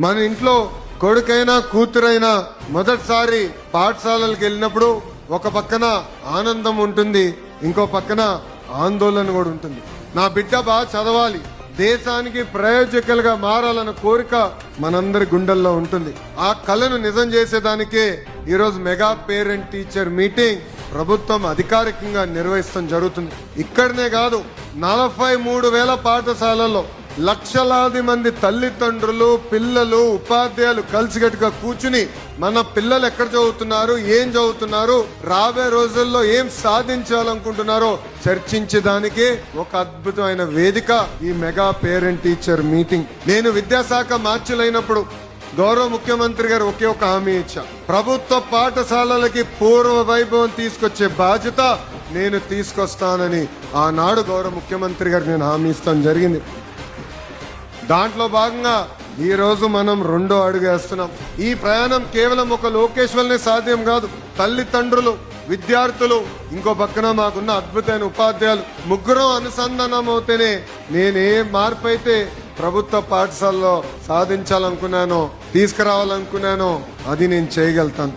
మన ఇంట్లో కొడుకైనా కూతురైనా మొదటిసారి పాఠశాలలకు వెళ్ళినప్పుడు ఒక పక్కన ఆనందం ఉంటుంది, ఇంకో పక్కన ఆందోళన కూడా ఉంటుంది. నా బిడ్డ బాగా చదవాలి, దేశానికి ప్రయోజకులుగా మారాలన్న కోరిక మనందరి గుండెల్లో ఉంటుంది. ఆ కళను నిజం చేసేదానికే ఈరోజు మెగా పేరెంట్ టీచర్ మీటింగ్ ప్రభుత్వం అధికారికంగా నిర్వహించడం జరుగుతుంది. ఇక్కడనే కాదు, 43,000 పాఠశాలల్లో లక్షలాది మంది తల్లిదండ్రులు, పిల్లలు, ఉపాధ్యాయులు కలిసికట్టుగా కూర్చుని మన పిల్లలు ఎక్కడ చదువుతున్నారు, ఏం చదువుతున్నారు, రాబోయే రోజుల్లో ఏం సాధించాలనుకుంటున్నారో చర్చించడానికే ఒక అద్భుతమైన వేదిక ఈ మెగా పేరెంట్ టీచర్ మీటింగ్. నేను విద్యాశాఖ మార్చులైనప్పుడు గౌరవ ముఖ్యమంత్రి గారు ఒకే ఒక హామీ ఇచ్చా, ప్రభుత్వ పాఠశాలలకి పూర్వ వైభవం తీసుకొచ్చే బాధ్యత నేను తీసుకొస్తానని ఆనాడు గౌరవ ముఖ్యమంత్రి గారు నేను హామీ ఇస్తాను జరిగింది. దాంట్లో భాగంగా ఈ రోజు మనం 2వ అడుగు వేస్తున్నాం. ఈ ప్రయాణం కేవలం ఒక లోకేష్ వల్లనే సాధ్యం కాదు. తల్లిదండ్రులు, విద్యార్థులు, ఇంకో పక్కన మాకున్న అద్భుతమైన ఉపాధ్యాయులు, ముగ్గురం అనుసంధానం అవుతేనే నేనే మార్పు అయితే ప్రభుత్వ పాఠశాలలో సాధించాలనుకున్నానో, తీసుకురావాలనుకున్నానో అది నేను చేయగలుగుతాను.